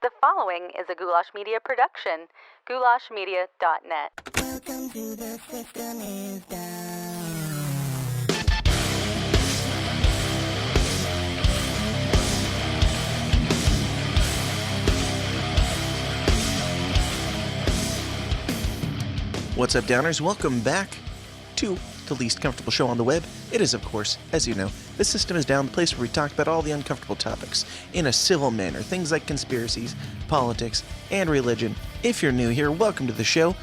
The following is a Goulash Media production. goulashmedia.net. Welcome to the System is Down. What's up, Downers? Welcome back to the least comfortable show on the web. It is, of course, as you know, The System is Down, the place where we talk about all the uncomfortable topics in a civil manner, things like conspiracies, politics, and religion. If you're new here, welcome to the show.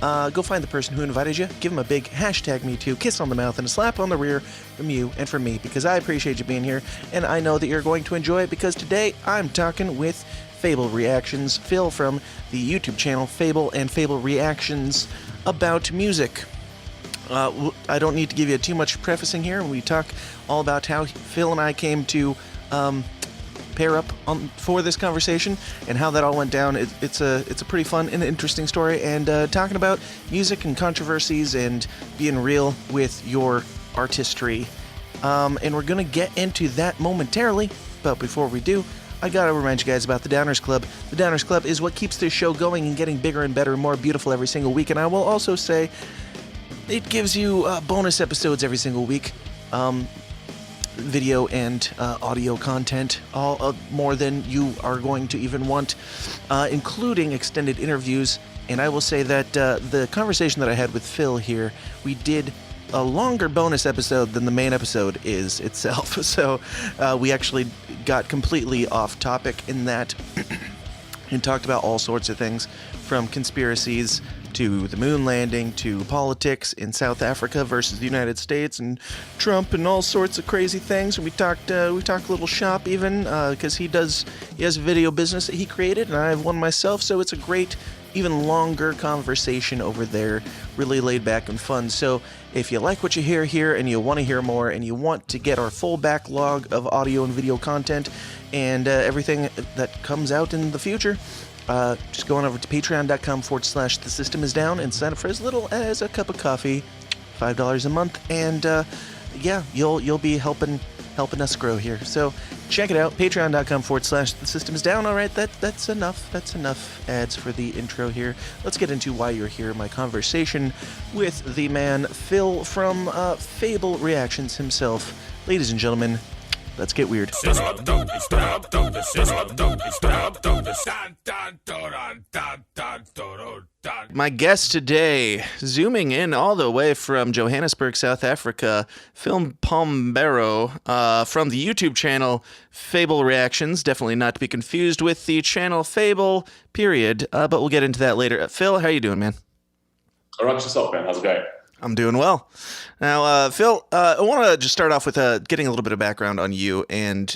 Go find the person who invited you, give them a big #MeToo, kiss on the mouth, and a slap on the rear from you and from me, because I appreciate you being here, and I know that you're going to enjoy it, because today I'm talking with Fable Reactions, Phil from the YouTube channel Fable and Fable Reactions, about music. I don't need to give you too much prefacing here. We talk all about how Phil and I came to pair up for this conversation and how that all went down. It's a pretty fun and interesting story, and talking about music and controversies and being real with your artistry. And we're going to get into that momentarily, but before we do, I gotta remind you guys about the Downers Club. The Downers Club is what keeps this show going and getting bigger and better and more beautiful every single week, and I will also say it gives you bonus episodes every single week, video and audio content, all more than you are going to even want, including extended interviews. And I will say that the conversation that I had with Phil here, we did a longer bonus episode than the main episode is itself. So we actually got completely off topic in that and talked about all sorts of things, from conspiracies to the moon landing to politics in South Africa versus the United States and Trump and all sorts of crazy things. And we talked a little shop even, because he has a video business that he created, and I have one myself. So it's a great, even longer conversation over there, really laid back and fun. So if you like what you hear here and you want to hear more and you want to get our full backlog of audio and video content and everything that comes out in the future, just go on over to patreon.com/The System is Down and sign up for as little as a cup of coffee, $5 a month, and yeah, you'll be helping us grow here. So check it out, patreon.com/The System is Down. All right, that's enough. That's enough ads for the intro here. Let's get into why you're here. My conversation with the man Phil from Fable Reactions himself. Ladies and gentlemen, let's get weird. My guest today, zooming in all the way from Johannesburg, South Africa, Phil Pombero, from the YouTube channel Fable Reactions, definitely not to be confused with the channel Fable, period, but we'll get into that later. Phil, how you doing, man? All right, yourself, man. How's it going? I'm doing well. Now, Phil, I want to just start off with getting a little bit of background on you, and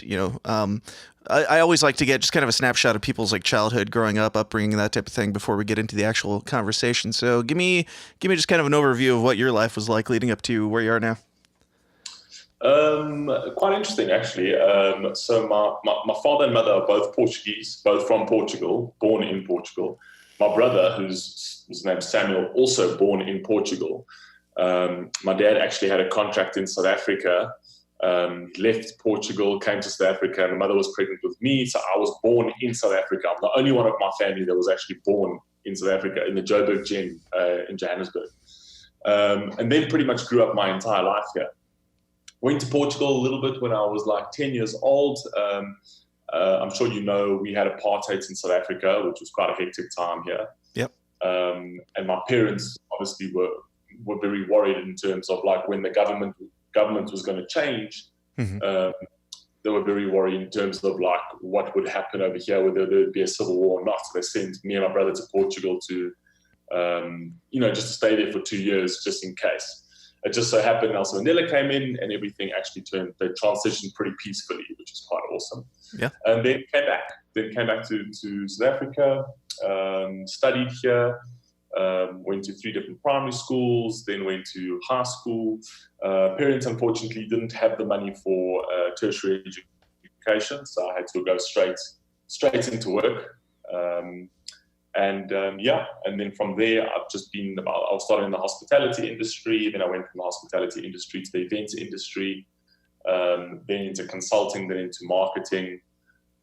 I always like to get just kind of a snapshot of people's like childhood, growing up, upbringing, that type of thing before we get into the actual conversation. So, give me just kind of an overview of what your life was like leading up to where you are now. Quite interesting, actually. So my father and mother are both Portuguese, both from Portugal, born in Portugal. My brother, whose name's Samuel, also born in Portugal. My dad actually had a contract in South Africa, left Portugal, came to South Africa, and my mother was pregnant with me, so I was born in South Africa. I'm the only one of my family that was actually born in South Africa, in the Joburg Gym in Johannesburg. And then pretty much grew up my entire life here. Went to Portugal a little bit when I was like 10 years old. I'm sure you know we had apartheid in South Africa, which was quite a hectic time here. Yep. And my parents obviously were very worried in terms of like when the government was going to change. Mm-hmm. They were very worried in terms of like what would happen over here, whether there would be a civil war or not. So they sent me and my brother to Portugal to, just to stay there for 2 years, just in case. It just so happened Nelson Mandela came in and everything actually they transitioned pretty peacefully, which is quite awesome. Yeah. And then came back to South Africa, studied here, went to 3 different primary schools, then went to high school. Parents, unfortunately, didn't have the money for tertiary education, so I had to go straight into work. And then from there, I've just been I was starting in the hospitality industry, then I went from the hospitality industry to the events industry, then into consulting, then into marketing.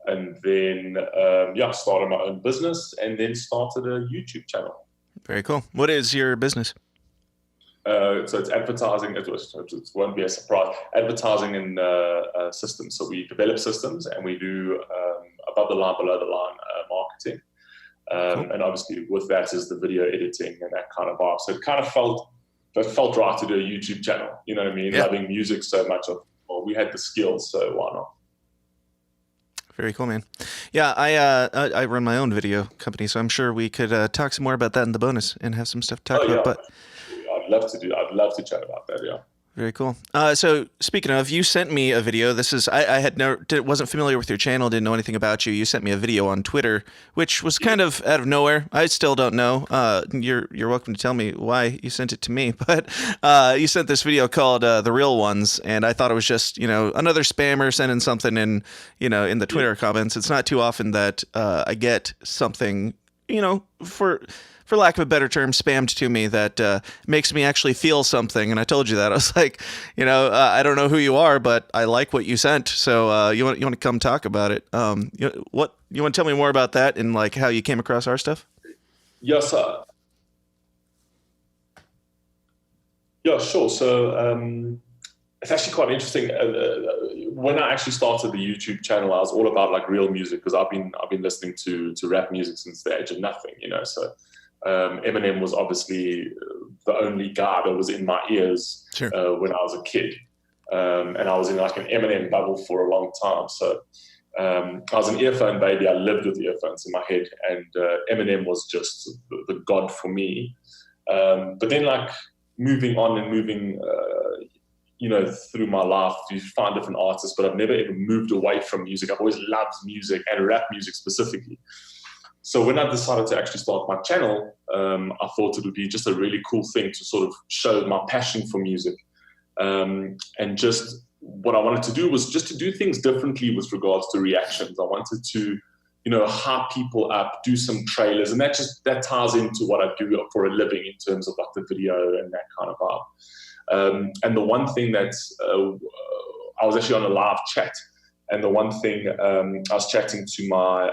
and then started my own business, and then started a YouTube channel. Very cool. What is your business? So it's advertising. It won't be a surprise. Advertising and systems. So we develop systems, and we do above the line, below the line marketing. Cool. And obviously with that is the video editing and that kind of vibe. So it kind of felt right to do a YouTube channel. You know what I mean? Yeah. Loving music so much. We had the skills, so why not? Very cool, man. Yeah, I run my own video company, so I'm sure we could talk some more about that in the bonus and have some stuff to talk about. But I'd love to chat about that. Yeah. very cool. So speaking of, you sent me a video. This is I wasn't familiar with your channel, didn't know anything about you. You sent me a video on Twitter, which was kind of out of nowhere. I still don't know. You're welcome to tell me why you sent it to me, but you sent this video called "The Real Ones," and I thought it was just another spammer sending something in in the Twitter comments. It's not too often that I get something for lack of a better term, spammed to me that makes me actually feel something. And I told you that. I was like, I don't know who you are, but I like what you sent. So you want to come talk about it? You want to tell me more about that and like how you came across our stuff? Yes, sir. Yeah, sure. So it's actually quite interesting. When I actually started the YouTube channel, I was all about like real music because I've been listening to rap music since the age of nothing. So. Eminem was obviously the only guy that was in my ears Sure. When I was a kid, and I was in like an Eminem bubble for a long time. So I was an earphone baby. I lived with earphones in my head, and Eminem was just the god for me. But then, like moving on and moving, through my life, you find different artists. But I've never ever moved away from music. I've always loved music and rap music specifically. So when I decided to actually start my channel, I thought it would be just a really cool thing to sort of show my passion for music. And just what I wanted to do was just to do things differently with regards to reactions. I wanted to, hype people up, do some trailers, and that ties into what I do for a living in terms of like the video and that kind of vibe. And the one thing that I was actually on a live chat. And the one thing I was chatting to my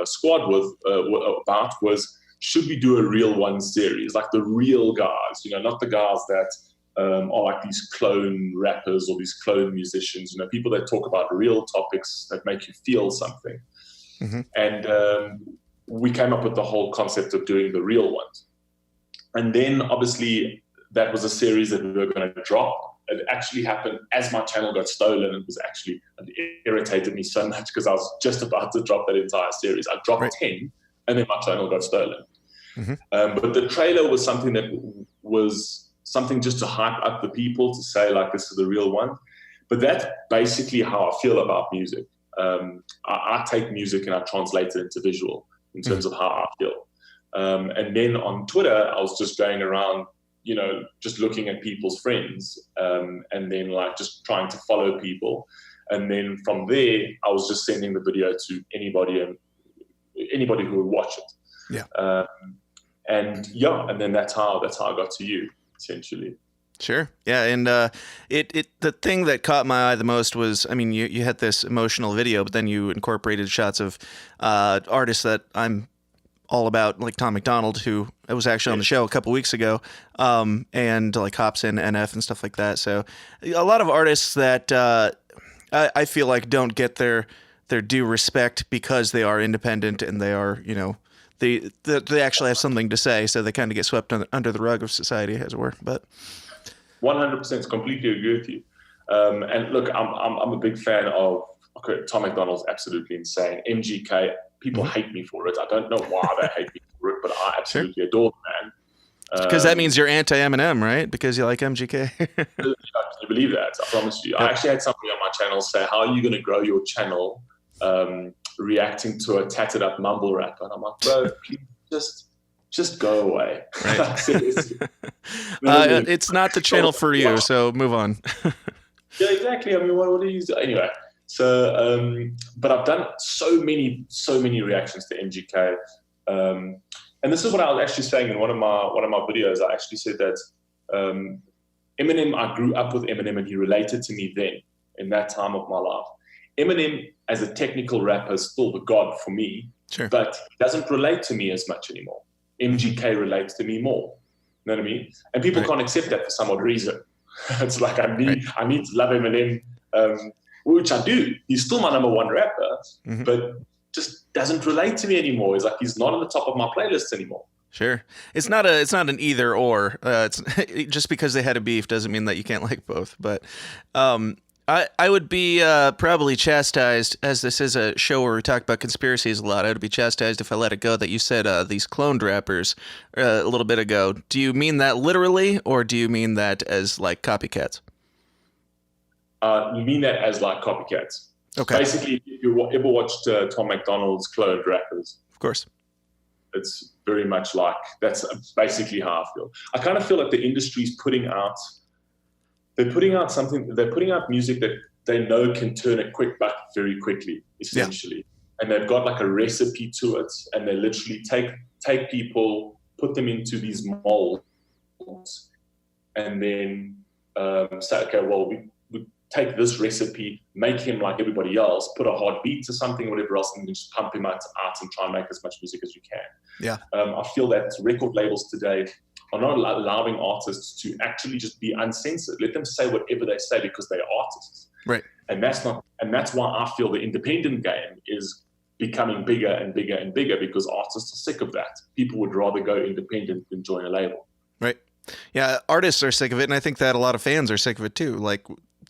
squad about was, should we do a real one series, like the real guys, not the guys that are like these clone rappers or these clone musicians, people that talk about real topics that make you feel something. Mm-hmm. And we came up with the whole concept of doing the real ones. And then obviously that was a series that we were going to drop. It actually happened as my channel got stolen. It irritated me so much because I was just about to drop that entire series. I dropped 10 and then my channel got stolen. Mm-hmm. But the trailer was something just to hype up the people, to say like, this is the real one. But that's basically how I feel about music. I take music and I translate it into visual in terms of how I feel. And then on Twitter, I was just going around, just looking at people's friends, and then like just trying to follow people. And then from there, I was just sending the video to anybody who would watch it. Yeah. And then that's how I got to you, essentially. Sure. Yeah. And the thing that caught my eye the most was, you had this emotional video, but then you incorporated shots of artists that I'm all about, like Tom McDonald, who was actually on the show a couple weeks ago, and like Hobson, NF, and stuff like that. So a lot of artists that I feel like don't get their due respect because they are independent and they are, they actually have something to say, so they kind of get swept under the rug of society, as it were. But 100% completely agree with you. And look, I'm a big fan of Tom McDonald's absolutely insane. MGK. People hate me for it. I don't know why they hate me for it, but I absolutely adore the man. Because that means you're anti-Eminem, right? Because you like MGK. Can you believe that? I promise you. I actually had somebody on my channel say, how are you going to grow your channel reacting to a tatted up mumble rapper? And I'm like, bro, please just go away. Right. Seriously. It's not the channel for you, so move on. Yeah, exactly. What do you do? Anyway. So, but I've done so many reactions to MGK, and this is what I was actually saying in one of my videos. I actually said that Eminem. I grew up with Eminem, and he related to me then in that time of my life. Eminem as a technical rapper is still the god for me, Sure. but he doesn't relate to me as much anymore. MGK relates to me more. You know what I mean? And people Right. can't accept that for some odd reason. It's like I need to love Eminem, which I do. He's still my number one rapper, but just doesn't relate to me anymore. It's like he's not on the top of my playlists anymore. Sure. It's not an either or. It's just because they had a beef doesn't mean that you can't like both. But I would be probably chastised, as this is a show where we talk about conspiracies a lot. I would be chastised if I let it go that you said these cloned rappers a little bit ago. Do you mean that literally, or do you mean that as like copycats? You mean that as like copycats? Okay. Basically, if you ever watched Tom McDonald's cloned rappers, Of course. it's very much like that's basically how I feel. I kind of feel like the industry's putting out music that they know can turn a quick buck very quickly, essentially. And they've got like a recipe to it, and they literally take people, put them into these molds, and then say, okay, well, we take this recipe, make him like everybody else, put a hard beat to something, whatever else, and then just pump him out and try and make as much music as you can. Yeah. I feel that record labels today are not allowing artists to actually just be uncensored. Let them say whatever they say because they're artists. Right. And that's why I feel the independent game is becoming bigger and bigger and bigger, because artists are sick of that. People would rather go independent than join a label. Right. Yeah, artists are sick of it, and I think that a lot of fans are sick of it too. Like,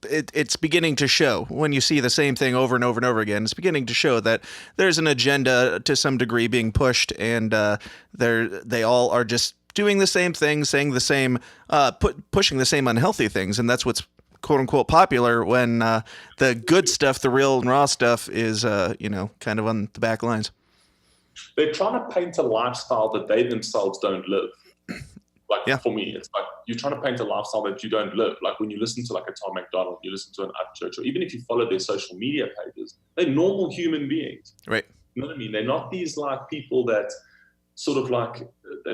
it's beginning to show when you see the same thing over and over and over again. It's beginning to show that there's an agenda to some degree being pushed, and they all are just doing the same thing, saying the same, pushing the same unhealthy things, and that's what's quote unquote popular when the good stuff, the real and raw stuff, is kind of on the back lines. They're trying to paint a lifestyle that they themselves don't live. For me, it's like you're trying to paint a lifestyle that you don't live. Like when you listen to like a Tom McDonald, you listen to an Upchurch, or even if you follow their social media pages, they're normal human beings. Right. You know what I mean? They're not these like people that sort of like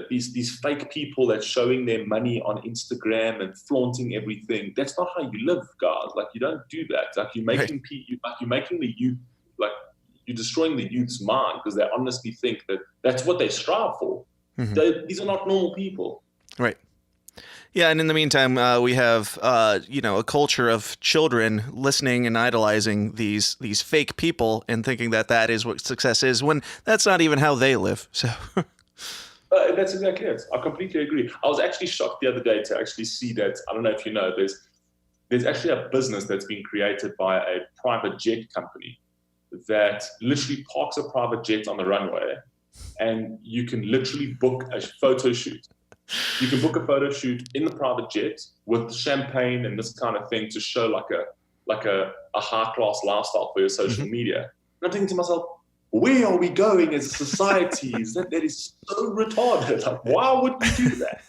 these fake people that's showing their money on Instagram and flaunting everything. That's not how you live, guys. Like you don't do that. Like you're making you're making the youth, like you're destroying the youth's mind because they honestly think that that's what they strive for. These are not normal people. Right. Yeah, and in the meantime, we have a culture of children listening and idolizing these fake people and thinking that is what success is, when that's not even how they live. So that's exactly it. I completely agree. I was actually shocked the other day to actually see that. I don't know if you know, there's actually a business that's been created by a private jet company that literally parks a private jet on the runway, and you can literally book a photo shoot. You can book a photo shoot in the private jet with champagne and this kind of thing to show like a high class lifestyle for your social media. And I'm thinking to myself, where are we going as a society? That is so retarded. Like, why would we do that?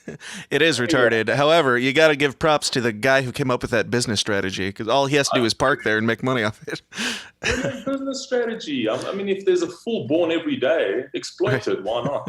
It is retarded. Yeah. However, you got to give props to the guy who came up with that business strategy, because all he has to do is park there and make money off it. Business strategy. I mean, if there's a fool born every day, exploit it. Why not?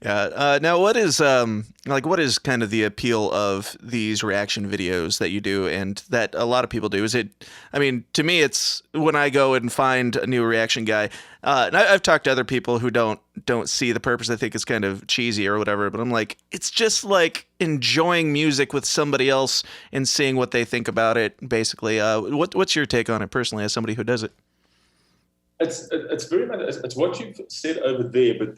Yeah. Now, what is kind of the appeal of these reaction videos that you do and that a lot of people do? To me, it's when I go and find a new reaction guy. And I've talked to other people who don't see the purpose. They think it's kind of cheesy or whatever. But I'm like, it's just like enjoying music with somebody else and seeing what they think about it. Basically, what's your take on it personally, as somebody who does it? It's very much it's what you've said over there, but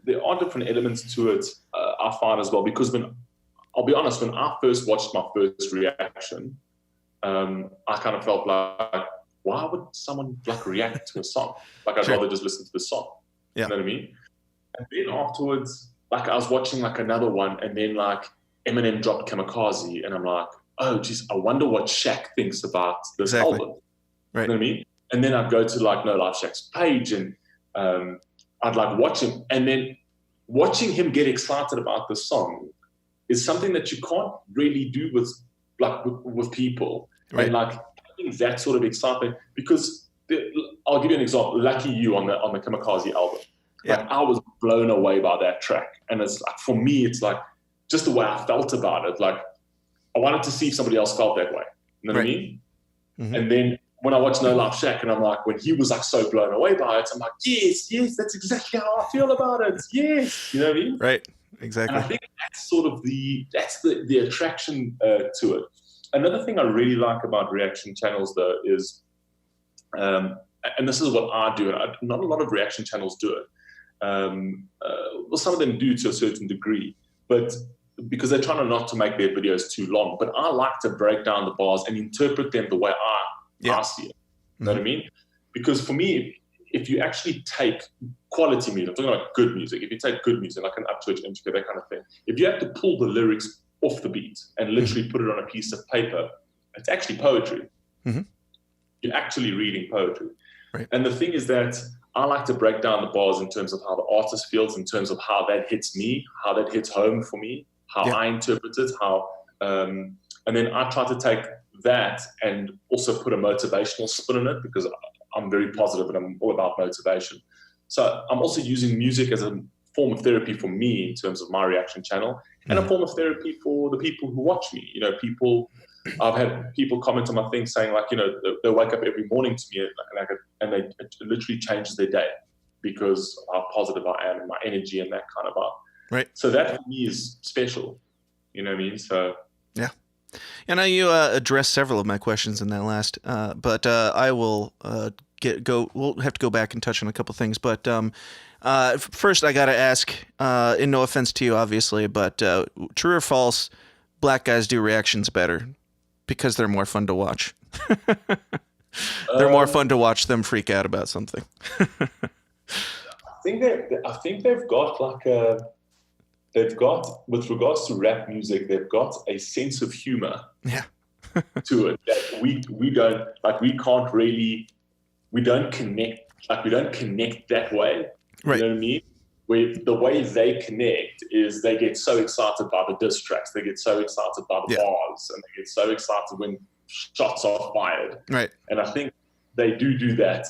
there are different elements to it, I find as well, because I'll be honest, when I first watched my first reaction, I kind of felt like, why would someone like react to a song? Like I'd rather just listen to the song. Yeah. You know what I mean? And then afterwards, like I was watching like another one, and then like Eminem dropped Kamikaze, and I'm like, oh geez, I wonder what Shaq thinks about this album. Right. You know what I mean? And then I'd go to like No Life Shaq's page, and I'd like watch him, and then watching him get excited about the song is something that you can't really do with people. Right. And like having that sort of excitement, because I'll give you an example. Lucky You on the Kamikaze album. Yeah. Like I was blown away by that track, and it's like, for me, it's like just the way I felt about it. Like I wanted to see if somebody else felt that way. You know what I mean? Mm-hmm. And then when I watch No Life Shack, and I'm like, when he was like so blown away by it, I'm like, yes, that's exactly how I feel about it. Yes, you know what I mean? Right. Exactly. And I think that's sort of the attraction to it. Another thing I really like about reaction channels, though, is, and this is what I do, and not a lot of reaction channels do it. Well, some of them do to a certain degree, but because they're trying not to make their videos too long. But I like to break down the bars and interpret them the way I see it. You know what I mean? Because for me, if you actually take quality music, I'm talking about good music, if you take good music, like an Upchurch, Intricate, that kind of thing, if you have to pull the lyrics off the beat and literally put it on a piece of paper, it's actually poetry. You're actually reading poetry. Right. And the thing is that I like to break down the bars in terms of how the artist feels, in terms of how that hits me, how that hits home for me, how I interpret it, and then I try to take that and also put a motivational spin on it, because I'm very positive and I'm all about motivation. So I'm also using music as a form of therapy for me in terms of my reaction channel, and a form of therapy for the people who watch me. You know, I've had people comment on my thing saying, like, you know, they wake up every morning to me and it literally changes their day because of how positive I am and my energy and that kind of vibe. Right. So that for me is special. You know what I mean? So yeah. And you addressed several of my questions in that last, but I will we'll have to go back and touch on a couple things. But first, I got to ask, and no offense to you, obviously, but true or false, black guys do reactions better because they're more fun to watch. They're more fun to watch them freak out about something. I think they've got like with regards to rap music, they've got a sense of humor to it that we don't, like, we don't connect that way. Right. You know what I mean? Where the way they connect is they get so excited by the diss tracks, they get so excited by the bars, and they get so excited when shots are fired. Right. And I think they do that.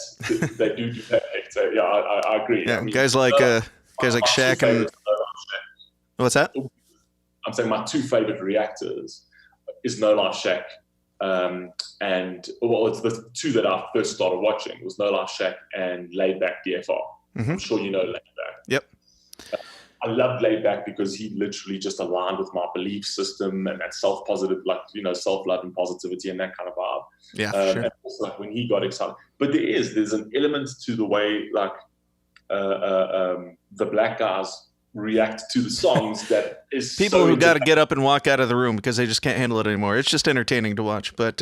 They do that. So yeah, I agree. Yeah, I mean, guys like Shaq and what's that? I'm saying my two favorite reactors is No Life Shack, and well, it's the two that I first started watching was No Life Shack and Laid Back DFR. I'm sure you know Laid Back. Yep. I loved Laid Back because he literally just aligned with my belief system and that self-positive, like, you know, self-love and positivity and that kind of vibe. Yeah, sure. And also, like, when he got excited. But there's an element to the way, like, the black guys react to the songs that is people so who got to get up and walk out of the room because they just can't handle it anymore. It's just entertaining to watch. But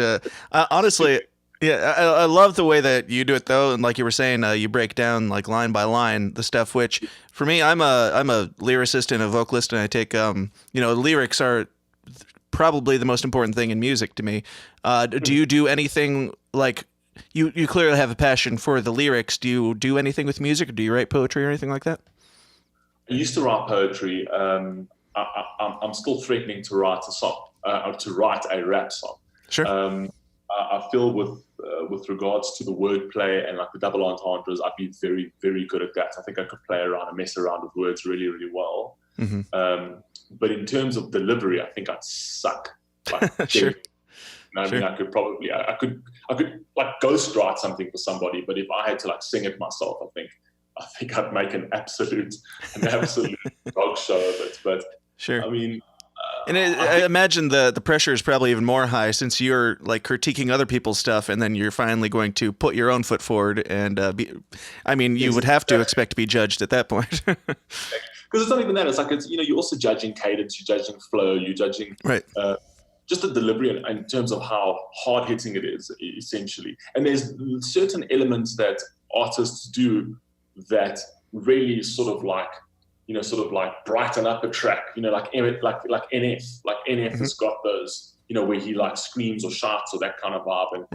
honestly, yeah, I love the way that you do it, though. And like you were saying, you break down like line by line the stuff, which for me, I'm a lyricist and a vocalist, and I take lyrics are probably the most important thing in music to me. Do you do anything like you clearly have a passion for the lyrics? Do you do anything with music, or do you write poetry or anything like that? I used to write poetry. I'm still threatening to write a song, to write a rap song. Sure. I feel with regards to the wordplay and like the double entendres, I'd be very, very good at that. I think I could play around and mess around with words really, really well. But in terms of delivery, I think I'd suck. Like, sure. I mean, I could like ghost write something for somebody, but if I had to like sing it myself, I think I'd make an absolute dog show of it. But sure. I mean, and I imagine the pressure is probably even more high since you're like critiquing other people's stuff, and then you're finally going to put your own foot forward. And you would have to expect to be judged at that point. Because it's not even that. It's like you're also judging cadence, you're judging flow, you're judging just the delivery in terms of how hard hitting it is, essentially. And there's certain elements that artists do that really sort of like brighten up a track, like NF. Like NF has got those, where he like screams or shouts or that kind of vibe.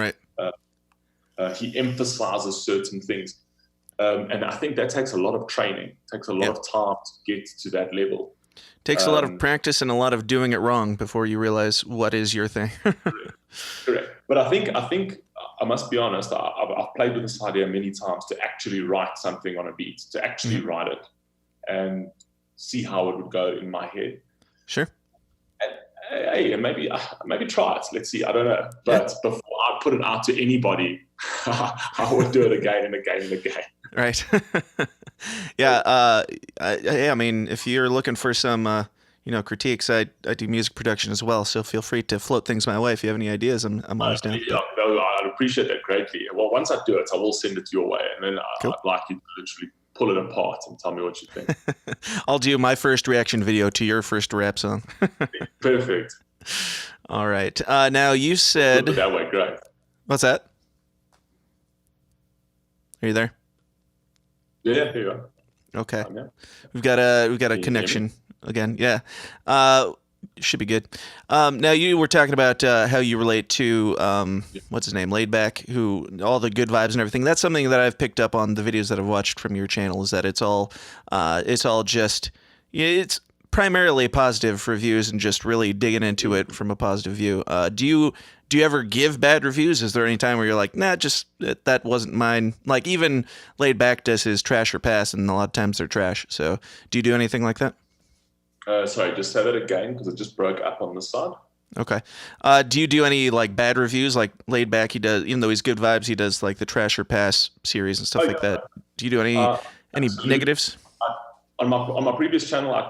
And he emphasizes certain things. And I think that takes a lot of training, takes a lot of time to get to that level. Takes a lot of practice and a lot of doing it wrong before you realize what is your thing. Correct. But I think I must be honest, I've played with this idea many times to actually write something on a beat, to actually write it and see how it would go in my head. Sure. And hey, maybe try it. Let's see. I don't know. But before I put it out to anybody, I would do it again and again and again. Right. Yeah. I mean, if you're looking for some, critiques, I do music production as well. So feel free to float things my way. If you have any ideas, I'm always down. Yeah, no, I'd appreciate that greatly. Well, once I do it, I will send it your way. And then Cool. I'd like you to literally pull it apart and tell me what you think. I'll do my first reaction video to your first rap song. Perfect. All right. Now you said... Put it that way, great. What's that? Are you there? Yeah, here you go. Okay. Yeah. We've got a you hear connection again. Yeah. Should be good. Now you were talking about how you relate to what's his name, Laidback, who all the good vibes and everything. That's something that I've picked up on the videos that I've watched from your channel. Is that it's all just it's primarily positive reviews and just really digging into it from a positive view. Do you ever give bad reviews? Is there any time where you're like, nah, just that wasn't mine? Like even Laidback does his trash or pass, and a lot of times they're trash. So do you do anything like that? Sorry, just say that again because it just broke up on the side. Okay. Do you do any like bad reviews? Like Laidback, he does, even though he's good vibes, he does like the trash or pass series and stuff like that. Do you do any Absolutely. negatives? On my previous channel, I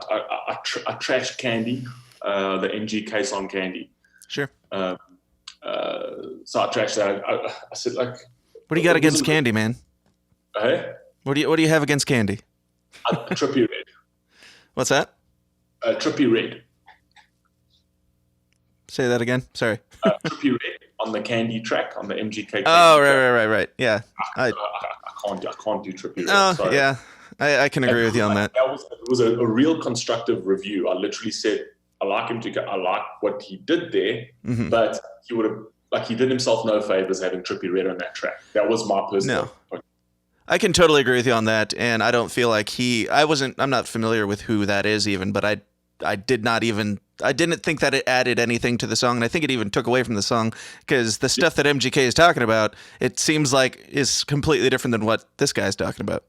trashed Candy, the MGK song Candy. Sure. So I trashed that. I said like, What do you got against Candy, man? Hey, What do you have against Candy? Trippy Red. What's that? Trippy Red. Say that again. Sorry. Trippy Red on the Candy track on the MGK. Candy Oh, track. right. Yeah. I can't do Trippy Red. Oh, Sorry. yeah. I can agree with you on that. It was a real constructive review. I literally said, I like him to go. I like what he did there, but he would have he did himself no favors having Trippy Red on that track. That was my personal. No. I can totally agree with you on that, and I don't feel like I'm not familiar with who that is even, but I didn't think that it added anything to the song, and I think it even took away from the song, because the stuff that MGK is talking about, it seems like is completely different than what this guy's talking about.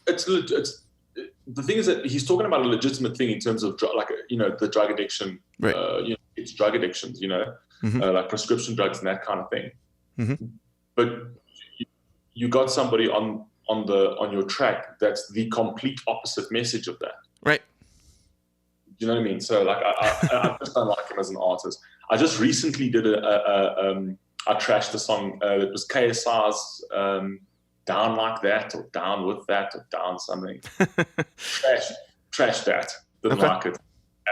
It's the thing is that he's talking about a legitimate thing in terms of the drug addiction. Right. It's drug addictions, like prescription drugs and that kind of thing. But you got somebody on your track that's the complete opposite message of that. Right. You know what I mean? So like I just don't like him as an artist. I just recently did I trashed the song. It was KSR's Down Like That or Down With That or Down Something. Trash that. Didn't like it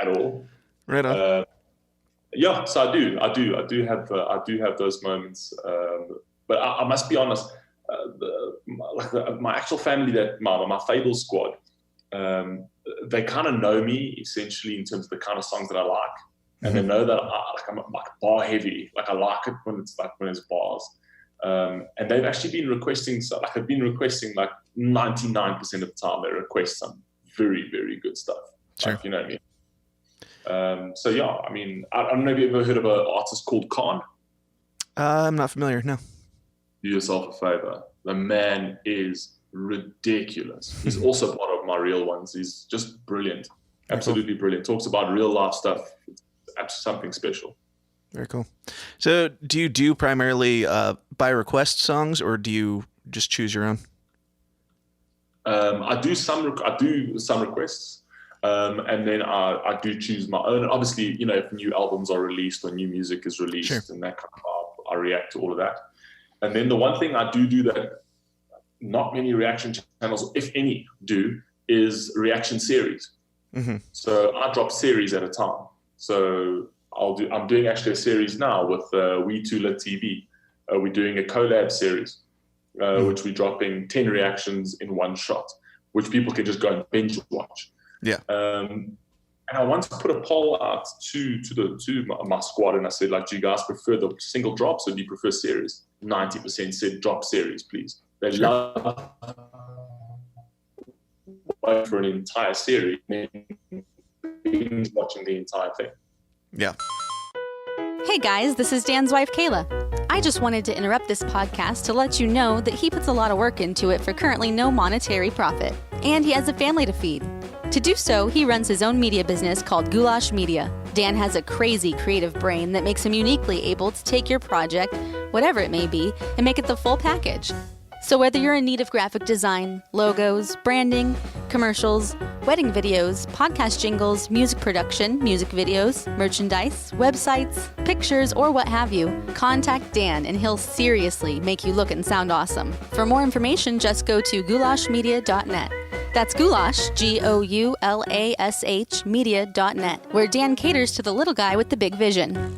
at all. Right on. Yeah, so I do have those moments. But I must be honest. My actual family, that my Fable squad, they kind of know me essentially in terms of the kind of songs that I like, and they know that I'm like bar heavy. Like I like it when it's bars. And they've actually been requesting. So like I've been requesting like 99% of the time they request some very, very good stuff. Sure. Like, you know what I mean? So yeah, I mean, I don't know if you've ever heard of an artist called Khan. I'm not familiar. No. Do yourself a favor. The man is ridiculous. He's also part of my real ones. He's just brilliant. Absolutely brilliant. Talks about real life stuff. It's something special. Very cool. So do you do primarily by request songs, or do you just choose your own? I do some requests, and then I do choose my own. Obviously, if new albums are released or new music is released, Sure. and that kind of I react to all of that. And then the one thing I do that not many reaction channels, if any, do is reaction series. So I drop series at a time. So I'm doing actually a series now with We Too Lit TV. We're doing a collab series, which we're dropping 10 reactions in one shot, which people can just go and binge watch. Yeah. And I once put a poll out to my squad, and I said, like, do you guys prefer the single drops or do you prefer series? 90% said drop series, please. They love for an entire series, binge watching the entire thing. Yeah. Hey guys, this is Dan's wife, Kayla. I just wanted to interrupt this podcast to let you know that he puts a lot of work into it for currently no monetary profit. And he has a family to feed. To do so, he runs his own media business called Goulash Media. Dan has a crazy creative brain that makes him uniquely able to take your project, whatever it may be, and make it the full package. So whether you're in need of graphic design, logos, branding, commercials, wedding videos, podcast jingles, music production, music videos, merchandise, websites, pictures, or what have you, contact Dan and he'll seriously make you look and sound awesome. For more information, just go to goulashmedia.net. That's goulash, Goulash, media.net, where Dan caters to the little guy with the big vision.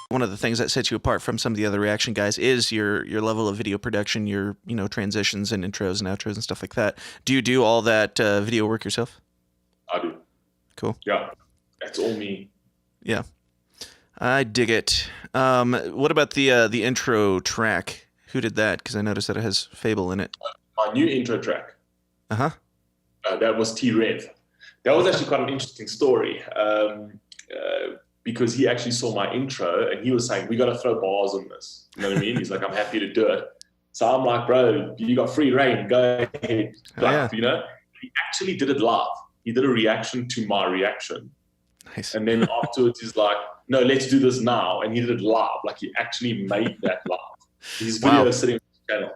One of the things that sets you apart from some of the other reaction guys is your level of video production, your transitions and intros and outros and stuff like that. Do you do all that video work yourself? I do. Cool. Yeah, that's all me. Yeah, I dig it. What about the intro track? Who did that? Because I noticed that it has Fable in it. My new intro track. That was T-Rev. That was actually quite an interesting story. Because he actually saw my intro and he was saying, we got to throw bars on this. You know what I mean? He's like, I'm happy to do it. So I'm like, bro, you got free reign. Go ahead. He actually did it live. He did a reaction to my reaction. Nice. And then afterwards he's like, no, let's do this now. And he did it live. Like he actually made that live. His video is sitting on his channel.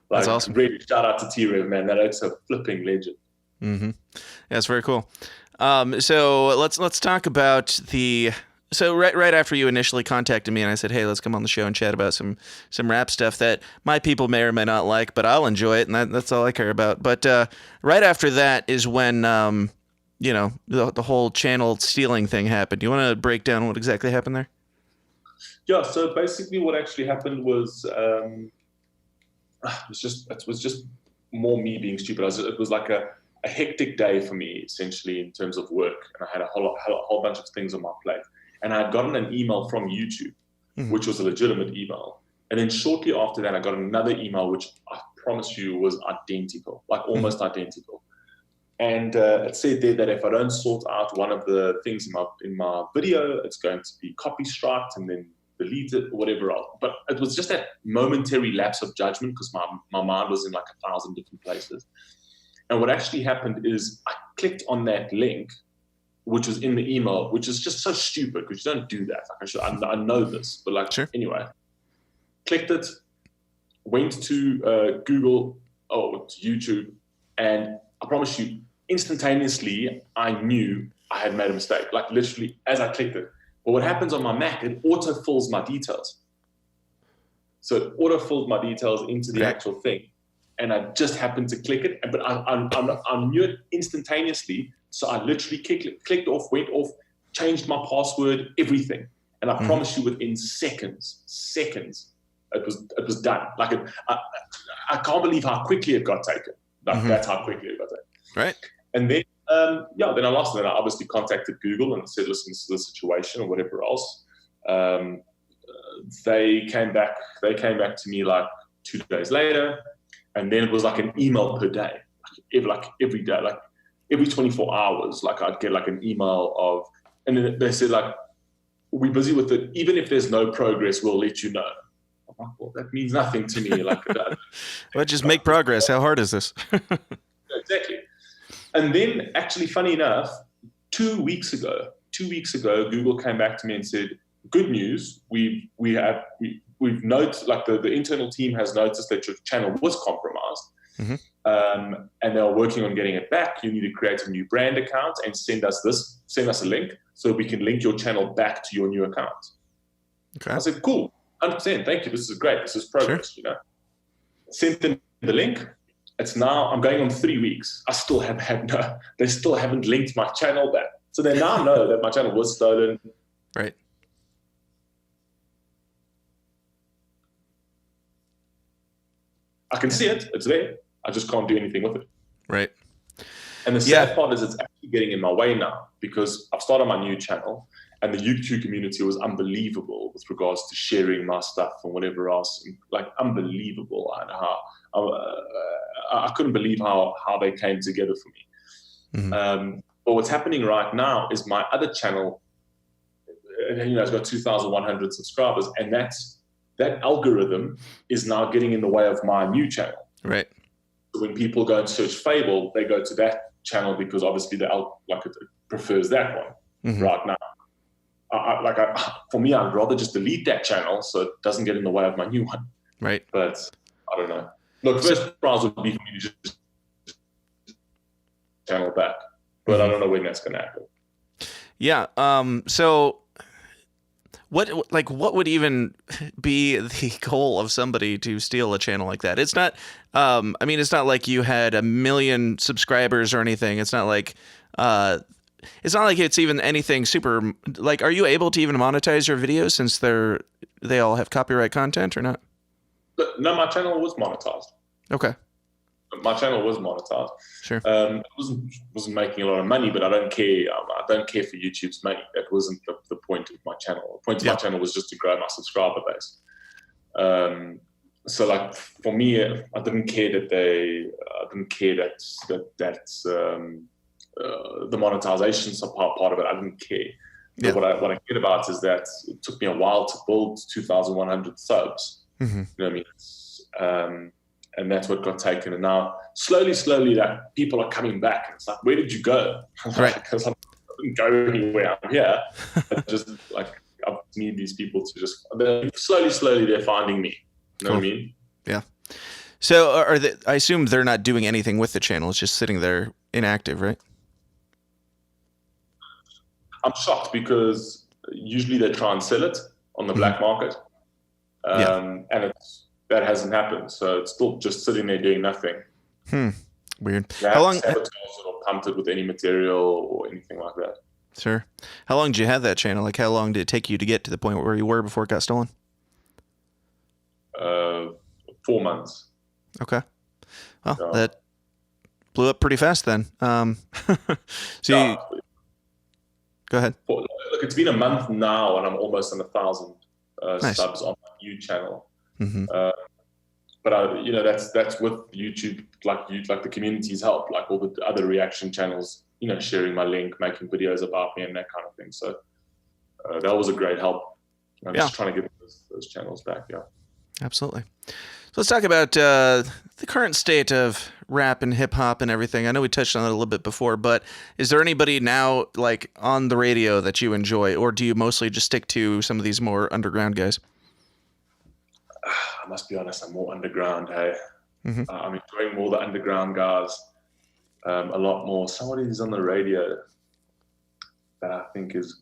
Like, that's awesome. Really, shout out to T-Rev, man. That's a flipping legend. Mm-hmm. Yeah, it's very cool. So let's talk about the. So right after you initially contacted me and I said, hey, let's come on the show and chat about some rap stuff that my people may or may not like, but I'll enjoy it, and that's all I care about. But right after that is when the whole channel stealing thing happened. Do you want to break down what exactly happened there? Yeah. So basically, what actually happened was it was just more me being stupid. It was like a hectic day for me, essentially, in terms of work, and I had a whole bunch of things on my plate. And I had gotten an email from YouTube, which was a legitimate email. And then shortly after that, I got another email, which I promise you was identical, like almost identical. And it said there that if I don't sort out one of the things in my video, it's going to be copy striked and then deleted or whatever else. But it was just that momentary lapse of judgment because my mind was in like 1,000 different places. And what actually happened is I clicked on that link, which was in the email, which is just so stupid because you don't do that. Like I know this, but like, sure. Anyway, clicked it, went to Google, to YouTube, and I promise you, instantaneously, I knew I had made a mistake. Like literally, as I clicked it. But what happens on my Mac, it auto-fills my details. So it auto-filled my details into the actual thing. And I just happened to click it, but I knew it instantaneously. So I literally clicked off, went off, changed my password, everything. And I promise you, within seconds, it was done. Like I can't believe how quickly it got taken. Like that's how quickly it got taken. Right. And then then I lost it. And I obviously contacted Google and said, listen, this is the situation or whatever else. They came back to me like 2 days later. And then it was like an email per day, every day, like every 24 hours, like I'd get like an email of, and then they said like, we're busy with it. Even if there's no progress, we'll let you know. I'm like, well, that means nothing to me. Like, well, just make progress. How hard is this? Exactly. And then actually, funny enough, 2 weeks ago, Google came back to me and said, good news, we've noticed, like the internal team has noticed that your channel was compromised, and they are working on getting it back. You need to create a new brand account and send us a link so we can link your channel back to your new account. Okay. I said, cool, 100%, thank you. This is great. This is progress. Sure. Sent them the link. It's now, I'm going on 3 weeks. I still they still haven't linked my channel back. So they now know that my channel was stolen. Right. I can see it. It's there. I just can't do anything with it. Right. And the sad part is it's actually getting in my way now because I've started my new channel and the YouTube community was unbelievable with regards to sharing my stuff and whatever else. Like, unbelievable. I couldn't believe how they came together for me. But what's happening right now is my other channel, it's got 2,100 subscribers, and that algorithm is now getting in the way of my new channel. Right. So when people go and search Fable, they go to that channel because obviously it prefers that one right now. for me, I'd rather just delete that channel so it doesn't get in the way of my new one. Right. But I don't know. Look, first prize would be for me to just channel back, but I don't know when that's going to happen. Yeah. So what would even be the goal of somebody to steal a channel like that? It's not, I mean, it's not like you had 1 million subscribers or anything. It's not like it's even anything super, like, are you able to even monetize your videos since they all have copyright content or not? No, my channel was monetized. Okay. My channel was monetized. Sure. It wasn't making a lot of money, but I don't care. I don't care for YouTube's money. That wasn't the point of my channel. The point of my channel was just to grow my subscriber base. So, like, for me, I didn't care that the monetization part of it. I didn't care. Yeah. But what I cared about is that it took me a while to build 2,100 subs. Mm-hmm. You know what I mean? And that's what got taken. And now, slowly, like, people are coming back. And it's like, where did you go? Right. Because I didn't go anywhere. I'm here. I just, like, I need these people to just, slowly, they're finding me. You know what I mean? Yeah. So I assume they're not doing anything with the channel. It's just sitting there inactive, right? I'm shocked because usually they try and sell it on the black market. And that hasn't happened. So it's still just sitting there doing nothing. Weird. How long? Sabotaged it or pumped it with any material or anything like that. Sure. How long did you have that channel? Like, how long did it take you to get to the point where you were before it got stolen? 4 months. Okay. Well, that blew up pretty fast then. Go ahead. Look, it's been a month now, and I'm almost on 1,000 Nice. subs on my new channel. Mm-hmm. But you know, that's with YouTube, like the community's help, like all the other reaction channels, you know, sharing my link, making videos about me, and that kind of thing. So that was a great help. I'm just trying to get those channels back. Yeah, absolutely. So let's talk about the current state of rap and hip hop and everything. I know we touched on it a little bit before, but is there anybody now, like, on the radio that you enjoy, or do you mostly just stick to some of these more underground guys? I must be honest, I'm more underground. Hey, Mm-hmm. I'm enjoying more the underground guys a lot more. Somebody who's on the radio that I think is.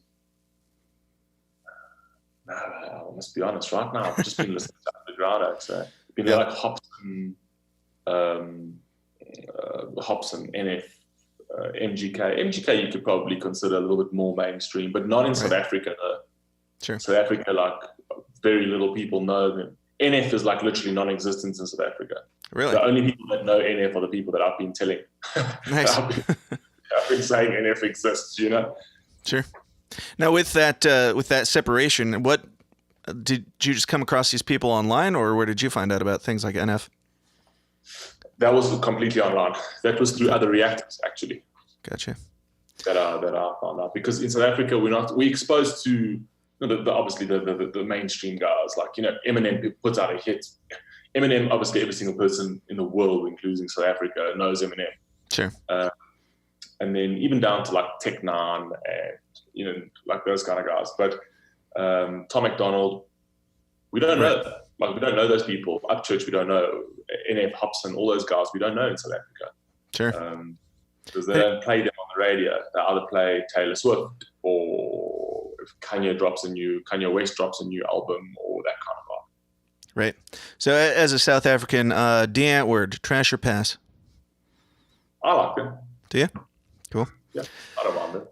No, I must be honest. Right now, I've just been listening to underground. I'd say been like Hobson, NF, MGK. MGK you could probably consider a little bit more mainstream, but not in South Africa. No. Sure. South Africa, like, very little people know them. NF is like literally non-existent in South Africa. Really? The only people that know NF are the people that I've been telling. Nice. I've been saying NF exists, you know? Sure. Now, with that separation, what did you just come across these people online, or where did you find out about things like NF? That was completely online. That was through other reactors, actually. Gotcha. That I found out, because in South Africa we're exposed to obviously the mainstream guys, like, you know, Eminem puts out a hit. Eminem, obviously, every single person in the world, including South Africa, knows Eminem. Sure. And then even down to like Tech Nine and, you know, like those kind of guys. But Tom McDonald, we don't know. Like, we don't know those people. Upchurch, we don't know. NF Hobson, all those guys, we don't know in South Africa. Sure. Because they don't play them on the radio. They either play Taylor Swift, or if Kanye West drops a new album, or that kind of vibe. Right. So, as a South African, D. Antwoord, trash or pass? I like them. Do you? Cool. Yeah, I don't mind them.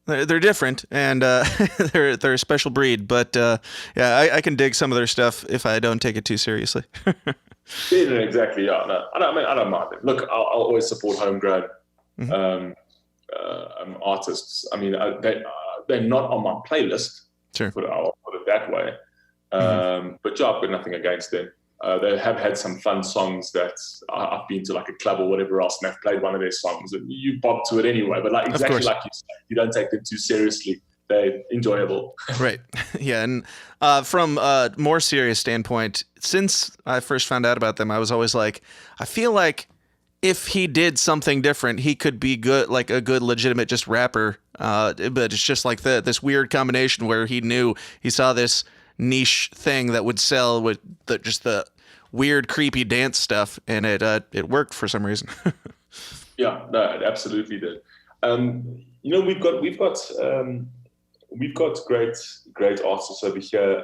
They're different, and they're a special breed. But yeah, I can dig some of their stuff if I don't take it too seriously. Yeah, exactly. Yeah, no, I don't mind them. Look, I'll always support homegrown artists. I mean, they're not on my playlist. Sure. I'll put it that way. But yeah, I've got nothing against them. They have had some fun songs that I've been to, like a club or whatever else, and they've played one of their songs, and you bob to it anyway. But like exactly like you said, you don't take them too seriously. They're enjoyable. Right. Yeah. And from a more serious standpoint, since I first found out about them, I was always like, I feel like if he did something different, he could be good, like a good, legitimate, just rapper. But it's just like this weird combination where he saw this niche thing that would sell with just the weird, creepy dance stuff, and it worked for some reason. Yeah, no, it absolutely did. You know, we've got great artists over here.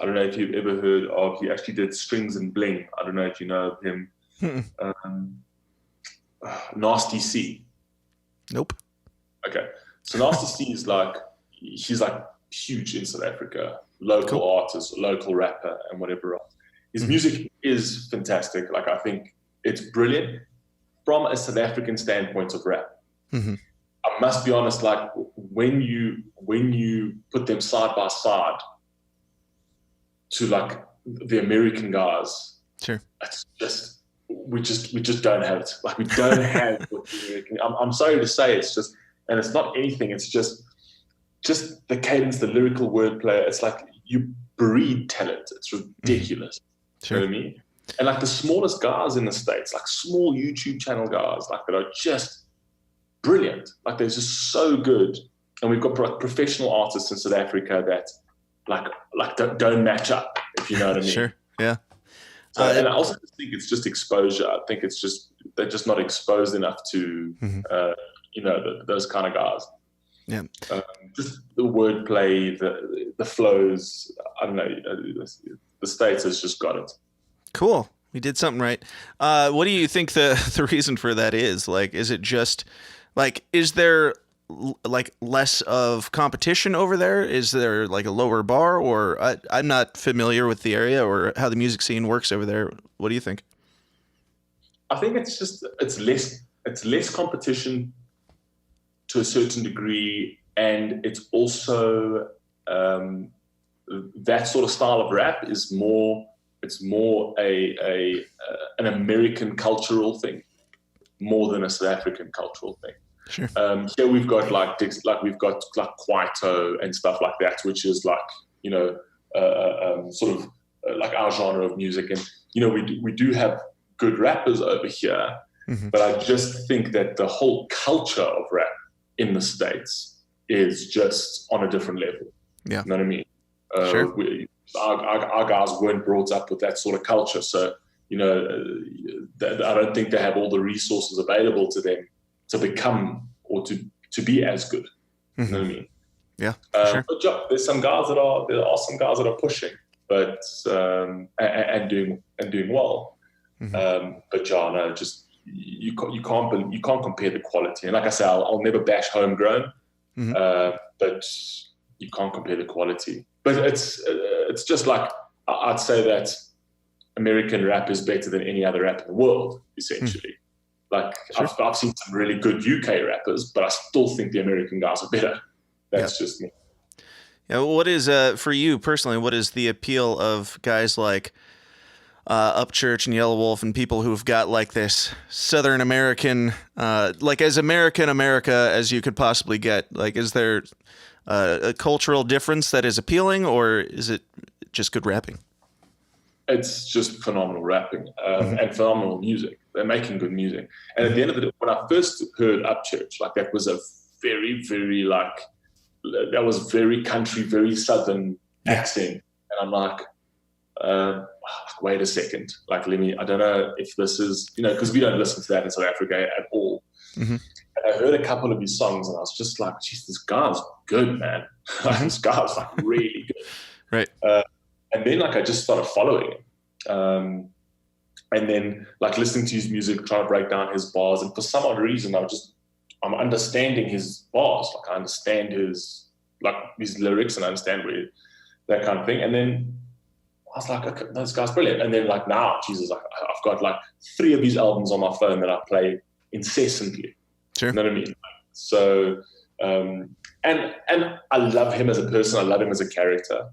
I don't know if you've ever heard of. He actually did Strings and Bling. I don't know if you know of him. Nasty C. Nope. Okay, so Nasty C is he's like huge in South Africa, local artist, local rapper, and whatever else. His music is fantastic. Like, I think it's brilliant from a South African standpoint of rap. I must be honest, like when you put them side by side to like the American guys, sure, it's just we just don't have it. Like, we don't have what the American. I'm sorry to say, it's just, and it's not anything. It's just the cadence, the lyrical wordplay. It's like you breed talent. It's ridiculous. Sure. You know what I mean? And like the smallest guys in the States, like small YouTube channel guys, like that are just brilliant. Like, they're just so good. And we've got professional artists in South Africa that like don't match up, if you know what I mean. Sure. Yeah. So, and I also think it's just exposure. I think it's just, they're just not exposed enough to, you know, those kind of guys. Yeah. Just the wordplay, the flows. I don't know. The States has just got it. Cool. We did something right. What do you think the reason for that is? Like, is it just like, is there like less of competition over there? Is there like a lower bar, or I'm not familiar with the area or how the music scene works over there. What do you think? I think it's less competition to a certain degree, and it's also that sort of style of rap is more. It's more an American cultural thing, more than a South African cultural thing. Sure. Here we've got we've got Kwaito and stuff like that, which is like, you know, sort of like our genre of music. And, you know, we do have good rappers over here, but I just think that the whole culture of rap in the States is just on a different level. Yeah. You know what I mean? Sure. Our guys weren't brought up with that sort of culture. So, you know, I don't think they have all the resources available to them to become or to be as good. You know what I mean? Yeah, sure. But there are some guys that are pushing, but and doing well. But yeah, no, just you can't compare the quality. And like I say, I'll never bash homegrown, but you can't compare the quality. But it's just like, I'd say that American rap is better than any other rap in the world, essentially. Like, sure. I've seen some really good UK rappers, but I still think the American guys are better. That's just me. Yeah. What is for you personally? What is the appeal of guys like Upchurch and Yellow Wolf and people who've got like this Southern American, like as American America as you could possibly get? Like, is there a cultural difference that is appealing, or is it just good rapping? It's just phenomenal rapping and phenomenal music. They're making good music. And at the end of the day, when I first heard Upchurch, like, that was a very, very that was very country, very Southern accent. And I'm like, wait a second. Like, I don't know if this is, you know, because we don't listen to that in South Africa at all. And I heard a couple of his songs and I was just like, geez, this guy's good, man. Like, this guy's like really good. Right. And then like I just started following him. And then like listening to his music, trying to break down his bars. And for some odd reason, I'm understanding his bars. Like, I understand his lyrics and I understand that kind of thing. And then I was like, okay, this guy's brilliant. And then like now, Jesus, like I've got like 3 of his albums on my phone that I play incessantly. Sure. You know what I mean? So, and I love him as a person. I love him as a character.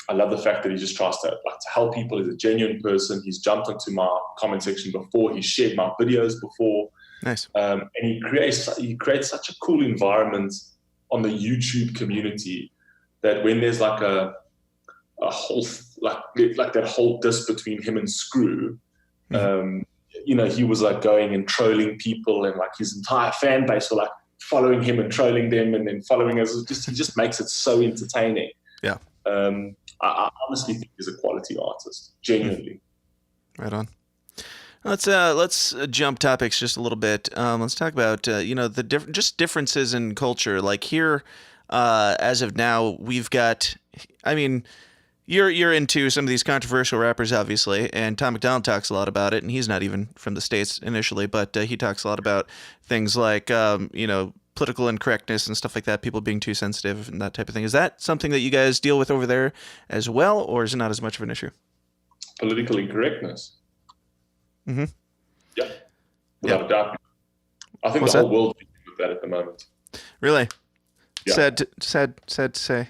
I love the fact that he just tries to help people. He's a genuine person. He's jumped into my comment section before. He's shared my videos before. Nice. And he creates such a cool environment on the YouTube community that when there's like a whole like that whole diss between him and Screw, he was like going and trolling people, and like his entire fan base were like following him and trolling them, and then following us. He just makes it so entertaining. Yeah. I honestly think he's a quality artist, genuinely. Right on. Let's jump topics just a little bit. Let's talk about the just differences in culture. Like here, as of now, we've got. I mean, you're into some of these controversial rappers, obviously, and Tom MacDonald talks a lot about it, and he's not even from the States initially, but he talks a lot about things like political incorrectness and stuff like that, people being too sensitive and that type of thing. Is that something that you guys deal with over there as well, or is it not as much of an issue? Political incorrectness. Mm-hmm. Yeah, without a doubt. I think the whole world is with that at the moment. Really? Yeah. Sad to say.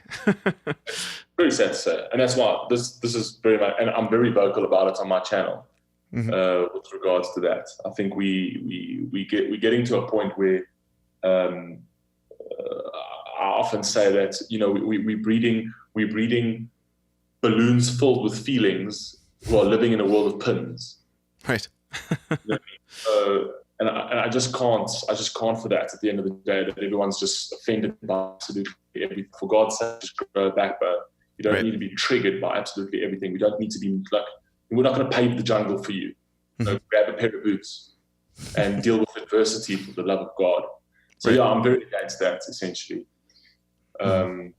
Very sad to say, and that's why this is very much, and I'm very vocal about it on my channel. Mm-hmm. With regards to that. I think we're getting to a point where I often say that we're breeding balloons filled with feelings who are living in a world of pins. Right. And I just can't for that at the end of the day, that everyone's just offended by absolutely everything. For God's sake, just grow a backbone. You don't need to be triggered by absolutely everything. We don't need to be like, we're not going to pave the jungle for you. Grab a pair of boots and deal with adversity for the love of God. So yeah, I'm very against that essentially. And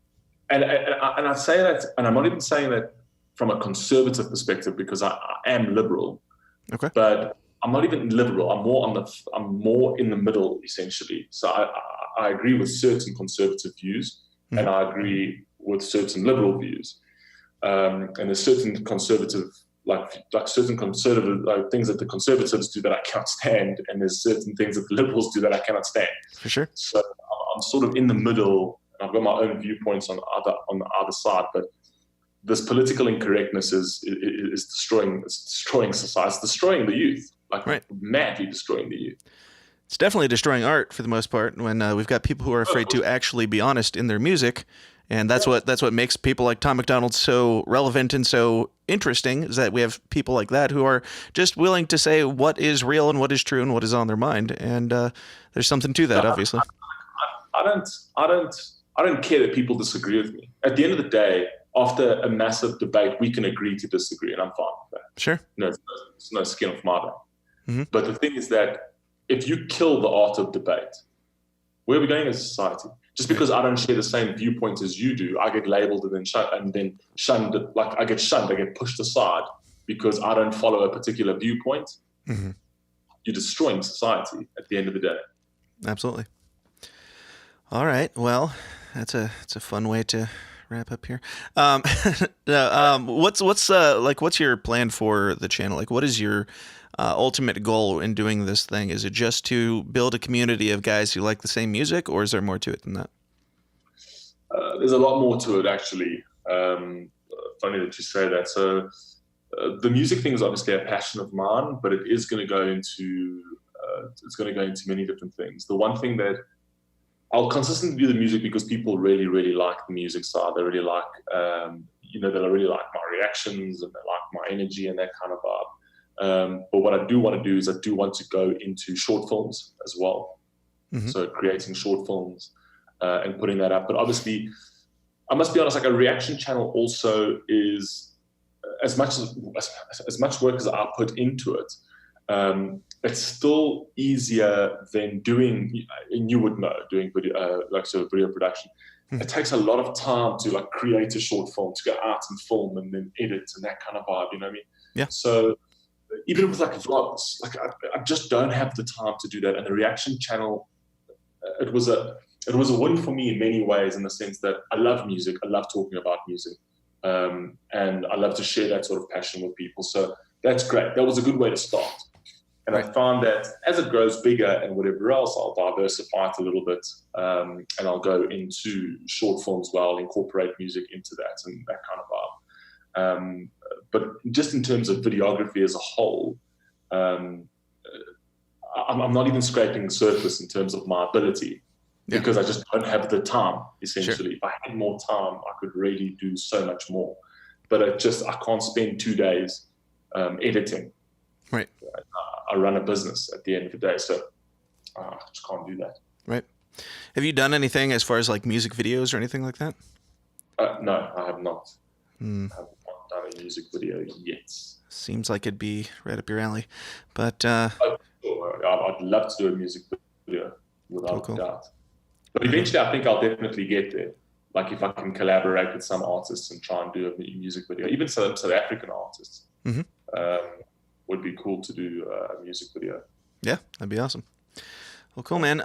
I say that, and I'm not even saying that from a conservative perspective, because I am liberal. Okay. But I'm not even liberal. I'm more in the middle essentially. So I agree with certain conservative views, and I agree with certain liberal views. And there's certain conservative, like certain conservative things that the conservatives do that I can't stand, and there's certain things that the liberals do that I cannot stand. For sure. So I'm sort of in the middle, and I've got my own viewpoints on the other side, but this political incorrectness is destroying society. It's destroying the youth, madly destroying the youth. It's definitely destroying art for the most part. When we've got people who are afraid to actually be honest in their music, and that's what makes people like Tom MacDonald so relevant and so interesting. Is that we have people like that who are just willing to say what is real and what is true and what is on their mind, and there's something to that, obviously. I don't care that people disagree with me. At the end of the day, after a massive debate, we can agree to disagree, and I'm fine with that. Sure. It's no skin off my back. But the thing is that if you kill the art of debate, where are we going as a society? Just because I don't share the same viewpoints as you do, I get labeled and then shunned. Like I get shunned, I get pushed aside because I don't follow a particular viewpoint. You're destroying society at the end of the day. Absolutely. All right. Well, it's a fun way to wrap up here. What's your plan for the channel? Like, what is your ultimate goal in doing this thing? Is it just to build a community of guys who like the same music, or is there more to it than that? There's a lot more to it, actually. Funny that you say that. So the music thing is obviously a passion of mine, but it is going to go into many different things. The one thing that I'll consistently do the music because people really, really like the music side. They really like, they really like my reactions, and they like my energy and that kind of vibe. But what I do want to do is I do want to go into short films as well. So creating short films and putting that up. But obviously, I must be honest, like a reaction channel also is as much work as I put into it. It's still easier than doing, and you would know, doing video, video production. It takes a lot of time to like create a short film, to go out and film and then edit and that kind of vibe. You know what I mean? Yeah. So even with like vlogs, like I just don't have the time to do that. And the reaction channel, it was a win for me in many ways, in the sense that I love music, I love talking about music, and I love to share that sort of passion with people. So that's great. That was a good way to start. And I found that as it grows bigger and whatever else, I'll diversify it a little bit, and I'll go into short films where I'll incorporate music into that and that kind of vibe. But just in terms of videography as a whole, I'm not even scraping the surface in terms of my ability, because I just don't have the time, essentially. If I had more time, I could really do so much more. But I can't spend 2 days editing. Right. I run a business at the end of the day, so I just can't do that. Right. Have you done anything as far as like music videos or anything like that? No, I have not. I have not done a music video yet. Seems like it'd be right up your alley, but I'd love to do a music video without cool. doubt. But eventually, I think I'll definitely get there. Like if I can collaborate with some artists and try and do a music video, even some South African artists, would be cool to do a music video. Yeah, that'd be awesome. Well, cool, man.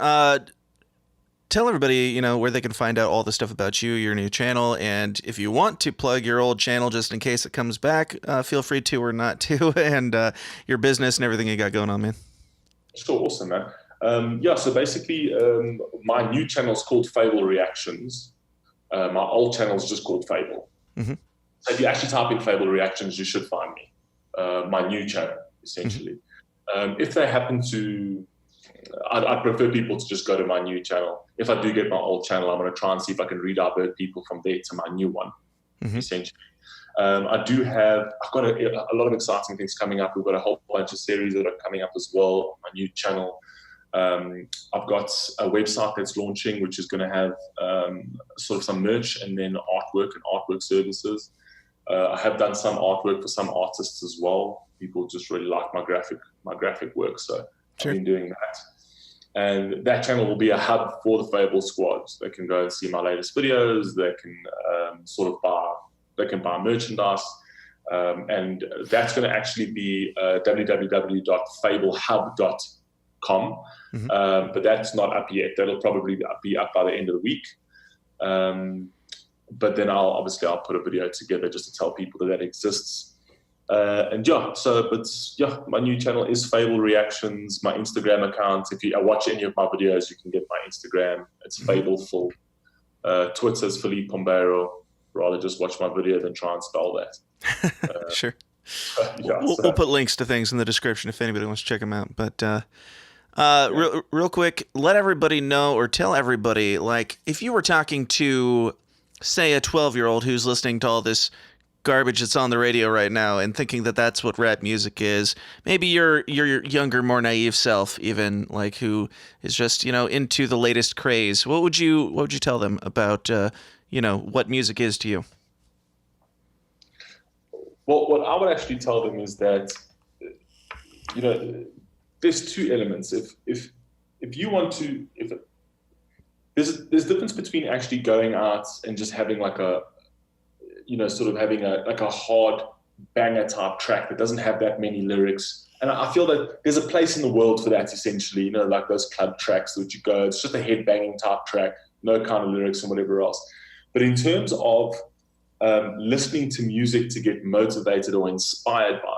Tell everybody, where they can find out all the stuff about you, your new channel, and if you want to plug your old channel just in case it comes back, feel free to or not to, and your business and everything you got going on, man. Sure, awesome, man. So basically, my new channel is called Fable Reactions. My old channel is just called Fable. So if you actually type in Fable Reactions, you should find me. My new channel, essentially. If they happen to... I'd prefer people to just go to my new channel. If I do get my old channel, I'm going to try and see if I can redivert people from there to my new one, essentially. I've got a lot of exciting things coming up. We've got a whole bunch of series that are coming up as well on my new channel. I've got a website that's launching, which is going to have sort of some merch and then artwork and artwork services. I have done some artwork for some artists as well. People just really like my graphic work, so I've been doing that. And that channel will be a hub for the Fable squads. They can go and see my latest videos. They can buy merchandise. And that's going to actually be www.fablehub.com. But that's not up yet. That'll probably be up by the end of the week. But then I'll put a video together just to tell people that exists. My new channel is Fable Reactions. My Instagram account, if you watch any of my videos, you can get my Instagram. It's Fable Fil. Twitter's Philippe Pombero. Rather just watch my video than try and spell that. Sure. We'll put links to things in the description if anybody wants to check them out. But real quick, let everybody know or tell everybody, like, if you were talking to, say, a 12-year-old who's listening to all this garbage that's on the radio right now and thinking that that's what rap music is, maybe your younger, more naive self, even, like, who is just into the latest craze, what would you tell them about what music is to you? Well, what I would actually tell them is that there's two elements. If you want to, there's difference between actually going out and just having like a having a hard banger type track that doesn't have that many lyrics. And I feel that there's a place in the world for that, essentially, like those club tracks that you go, it's just a headbanging type track, no kind of lyrics and whatever else. But in terms of listening to music to get motivated or inspired by,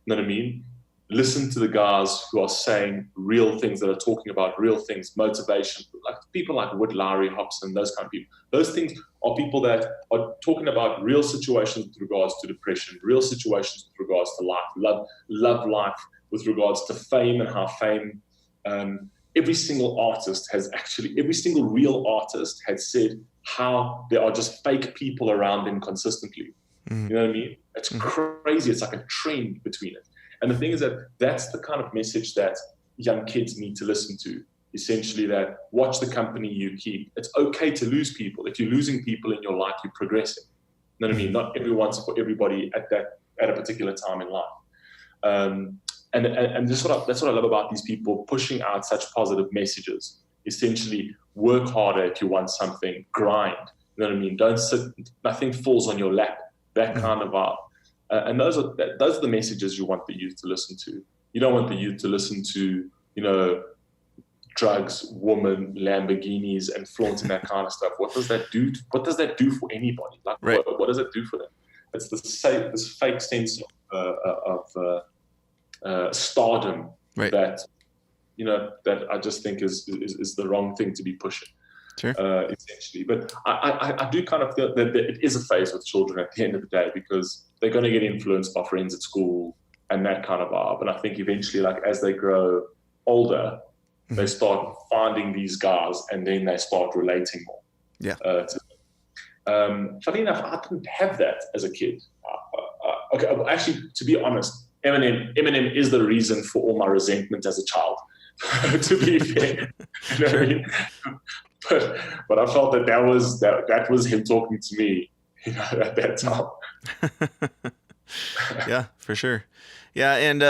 you know what I mean? Listen to the guys who are saying real things, that are talking about real things, motivation, like people like Wood, Lowry, Hobson, those kind of people. Those things are people that are talking about real situations with regards to depression, real situations with regards to life, love life, with regards to fame and how fame. Every single real artist had said how there are just fake people around them consistently. You know what I mean? It's crazy. It's like a trend between it. And the thing is that that's the kind of message that young kids need to listen to. Essentially, that watch the company you keep. It's okay to lose people. If you're losing people in your life, you're progressing. You know what I mean? Not everyone's for everybody at a particular time in life. And that's what I love about these people pushing out such positive messages. Essentially, work harder if you want something. Grind. You know what I mean? Don't sit. Nothing falls on your lap. That kind of art. And those are the messages you want the youth to listen to. You don't want the youth to listen to, drugs, women, Lamborghinis, and flaunting that kind of stuff. What does that do? What does that do for anybody? Like, right. What does it do for them? It's this fake sense of stardom, right, that I just think is the wrong thing to be pushing. Sure. Essentially. But I do kind of feel that it is a phase with children at the end of the day, because they're going to get influenced by friends at school and that kind of vibe. And I think eventually, like, as they grow older, they start finding these guys and then they start relating more. Yeah. To them. Funny enough, I didn't have that as a kid. Okay, actually, to be honest, Eminem is the reason for all my resentment as a child. To be fair, you know what I mean? But I felt that was him talking to me, you know, at that time. Yeah, for sure. Yeah, and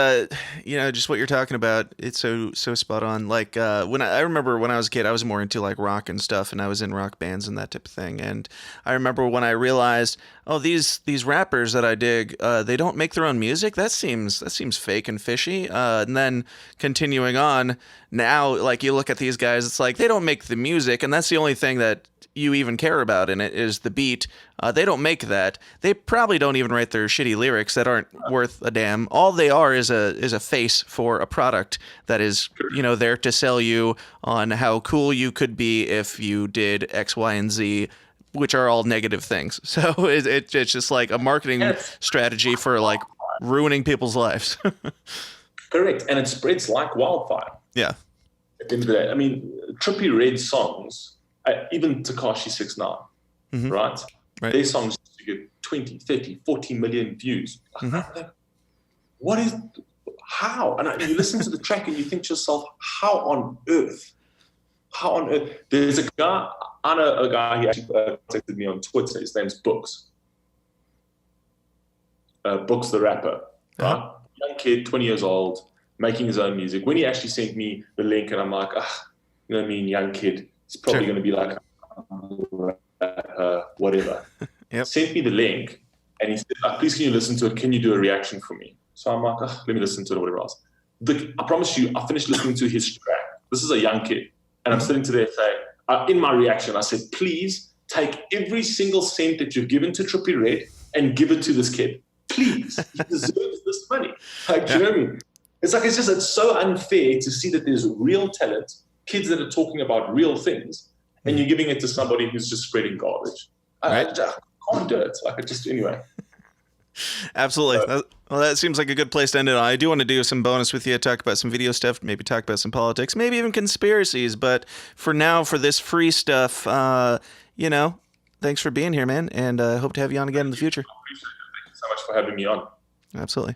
you know, just what you're talking about, it's so spot on. Like when I remember when I was a kid, I was more into like rock and stuff, and I was in rock bands and that type of thing. And I remember when I realized, oh, these rappers that I dig, they don't make their own music. That seems fake and fishy. And then continuing on, now like you look at these guys, it's like they don't make the music, and that's the only thing that you even care about in it is the beat. They don't make that. They probably don't even write their shitty lyrics that aren't worth a damn. All they are is a face for a product that is, you know, there to sell you on how cool you could be if you did X, Y, and Z, which are all negative things. So it's just like a marketing strategy for like ruining people's lives. Correct, and it spreads like wildfire. Yeah. At the end of the day, I mean, Trippie Redd songs. Even Tekashi 6ix9ine, right? Their songs used to get 20, 30, 40 million views. What is, how? And you listen to the track and you think to yourself, how on earth? There's a guy, I know a guy, he actually contacted me on Twitter. His name's Books. Books the rapper, right? Young kid, 20 years old, making his own music. When he actually sent me the link and I'm like, you know what I mean, young kid, it's probably going to be like, whatever. Yep. Sent me the link, and he said, please can you listen to it? Can you do a reaction for me? So I'm like, let me listen to it or whatever else. I promise you, I finished listening to his track. This is a young kid. And I'm sitting there saying, in my reaction, I said, please take every single cent that you've given to Trippie Redd and give it to this kid. Please. He deserves this money. Like, do you know what I mean? It's like, it's so unfair to see that there's real talent, kids that are talking about real things, and you're giving it to somebody who's just spreading garbage. I can't do it. Like, anyway. Absolutely. Well, that seems like a good place to end it on. I do want to do some bonus with you, talk about some video stuff, maybe talk about some politics, maybe even conspiracies. But for now, for this free stuff, you know, thanks for being here, man, and I hope to have you on again in the future. I appreciate it. Thank you so much for having me on. Absolutely.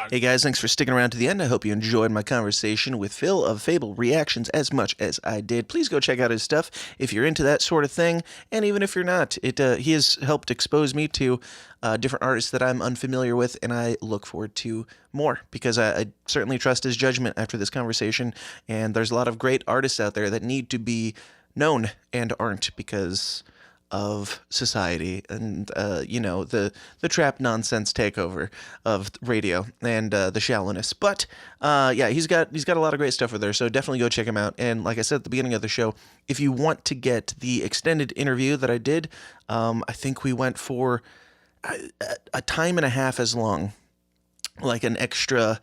Hey guys, thanks for sticking around to the end. I hope you enjoyed my conversation with Fil of Fable Reactions as much as I did. Please go check out his stuff if you're into that sort of thing, and even if you're not, he has helped expose me to different artists that I'm unfamiliar with, and I look forward to more because I certainly trust his judgment after this conversation, and there's a lot of great artists out there that need to be known and aren't because of society and you know, the trap nonsense takeover of radio and the shallowness. But yeah, he's got a lot of great stuff over there, so definitely go check him out. And like I said at the beginning of the show, if you want to get the extended interview that I did, I think we went for a time and a half as long, like an extra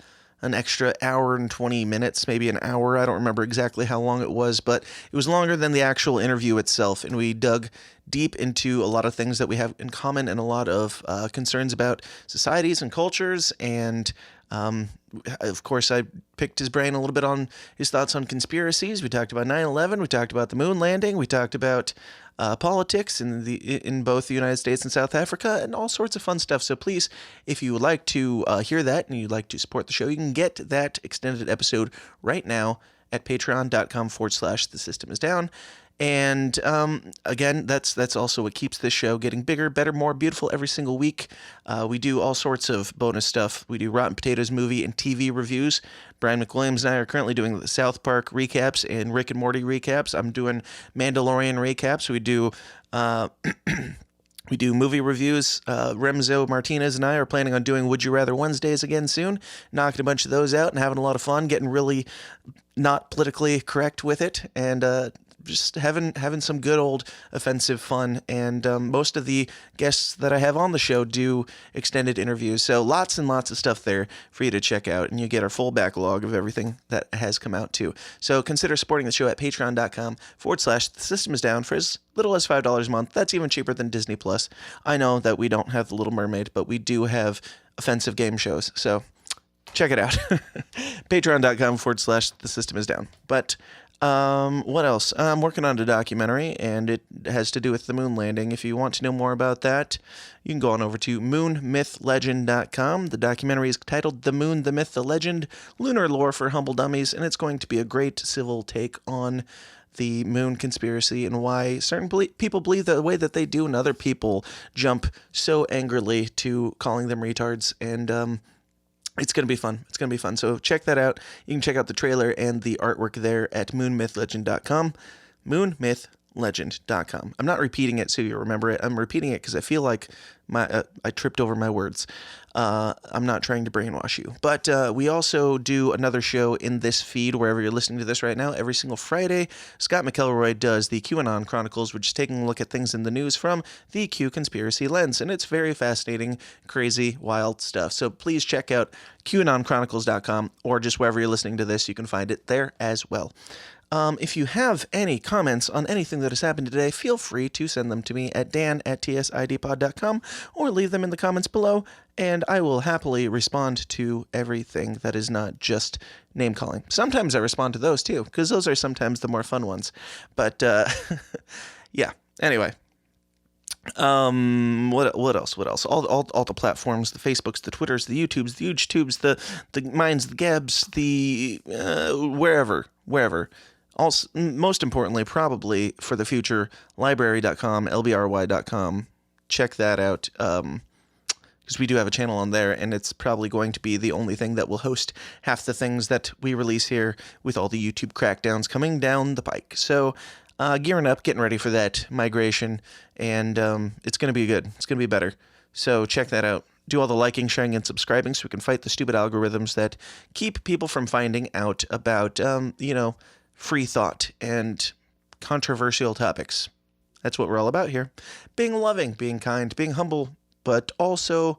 hour and 20 minutes, maybe an hour. I don't remember exactly how long it was, but it was longer than the actual interview itself. And we dug deep into a lot of things that we have in common and a lot of concerns about societies and cultures. And of course, I picked his brain a little bit on his thoughts on conspiracies. We talked about 9/11. We talked about the moon landing. We talked about politics in both the United States and South Africa, and all sorts of fun stuff. So please, if you would like to hear that and you'd like to support the show, you can get that extended episode right now at patreon.com/thesystemIsDown. And again, that's also what keeps this show getting bigger, better, more beautiful every single week. We do all sorts of bonus stuff. We do Rotten Potatoes movie and TV reviews. Brian McWilliams and I are currently doing the South Park recaps and Rick and Morty recaps. I'm doing Mandalorian recaps. We do we do movie reviews. Remzo Martinez and I are planning on doing Would You Rather Wednesdays again soon, knocking a bunch of those out and having a lot of fun, getting really not politically correct with it, and just having some good old offensive fun. And most of the guests that I have on the show do extended interviews, so lots and lots of stuff there for you to check out, and you get our full backlog of everything that has come out too. So consider supporting the show at patreon.com/thesystemIsDown for as little as $5 a month. That's even cheaper than Disney Plus. I know that we don't have The Little Mermaid, but we do have offensive game shows, so check it out. Patreon.com/thesystemIsDown. But What else? I'm working on a documentary, and it has to do with the moon landing. If you want to know more about that, you can go on over to moonmythlegend.com. The documentary is titled The Moon, the Myth, the Legend, Lunar Lore for Humble Dummies, and it's going to be a great civil take on the moon conspiracy and why certain people believe the way that they do, and other people jump so angrily to calling them retards. And it's going to be fun. It's going to be fun. So check that out. You can check out the trailer and the artwork there at moonmythlegend.com. Moonmythlegend.com. I'm not repeating it so you remember it. I'm repeating it because I feel like I tripped over my words. I'm not trying to brainwash you. But we also do another show in this feed, wherever you're listening to this right now. Every single Friday, Scott McElroy does the QAnon Chronicles, which is taking a look at things in the news from the Q conspiracy lens. And it's very fascinating, crazy, wild stuff. So please check out QAnonChronicles.com, or just wherever you're listening to this, you can find it there as well. If you have any comments on anything that has happened today, feel free to send them to me at dan@tsidpod.com, or leave them in the comments below, and I will happily respond to everything that is not just name calling. Sometimes I respond to those too, because those are sometimes the more fun ones. But yeah, anyway. What else? All the platforms, the Facebooks, the Twitters, the YouTubes, the YouTubes, the Minds, the Gabs, the wherever. Also, most importantly, probably for the future, library.com, lbry.com. Check that out, because we do have a channel on there, and it's probably going to be the only thing that will host half the things that we release here, with all the YouTube crackdowns coming down the pike. So, gearing up, getting ready for that migration, and it's going to be good. It's going to be better. So check that out. Do all the liking, sharing, and subscribing so we can fight the stupid algorithms that keep people from finding out about, free thought and controversial topics. That's what we're all about here. Being loving, being kind, being humble, but also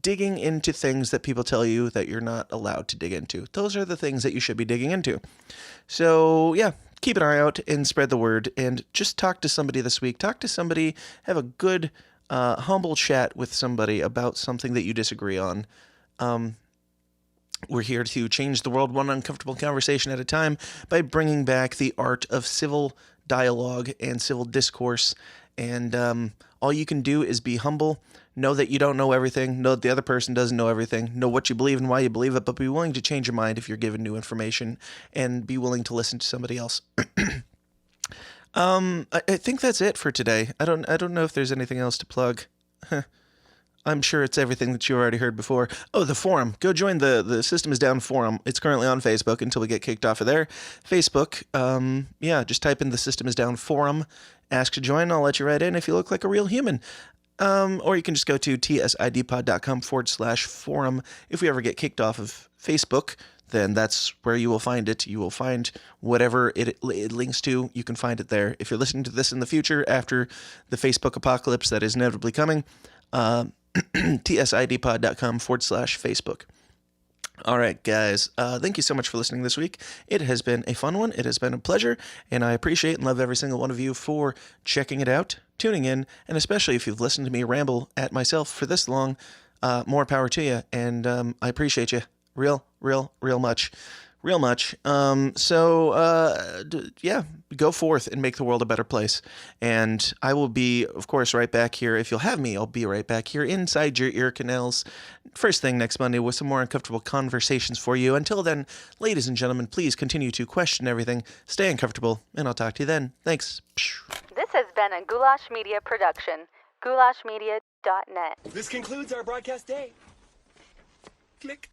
digging into things that people tell you that you're not allowed to dig into. Those are the things that you should be digging into. So, yeah, keep an eye out and spread the word, and just talk to somebody this week. Talk to somebody, have a good, humble chat with somebody about something that you disagree on. We're here to change the world one uncomfortable conversation at a time by bringing back the art of civil dialogue and civil discourse. And all you can do is be humble. Know that you don't know everything. Know that the other person doesn't know everything. Know what you believe and why you believe it, but be willing to change your mind if you're given new information, and be willing to listen to somebody else. I think that's it for today. I don't know if there's anything else to plug. I'm sure it's everything that you already heard before. Oh, the forum. Go join the System is Down forum. It's currently on Facebook until we get kicked off of there. Facebook, just type in the System is Down forum. Ask to join. I'll let you right in if you look like a real human. Or you can just go to tsidpod.com/forum. If we ever get kicked off of Facebook, then that's where you will find it. You will find whatever it links to. You can find it there. If you're listening to this in the future, after the Facebook apocalypse that is inevitably coming, tsidpod.com/Facebook. All right, guys. Thank you so much for listening this week. It has been a fun one. It has been a pleasure, and I appreciate and love every single one of you for checking it out, tuning in, and especially if you've listened to me ramble at myself for this long, more power to you, and I appreciate you real much. Go forth and make the world a better place. And I will be, of course, right back here. If you'll have me, I'll be right back here inside your ear canals first thing next Monday with some more uncomfortable conversations for you. Until then, ladies and gentlemen, please continue to question everything, stay uncomfortable, and I'll talk to you then. Thanks. This has been a Goulash Media production. goulashmedia.net. This concludes our broadcast day. Click.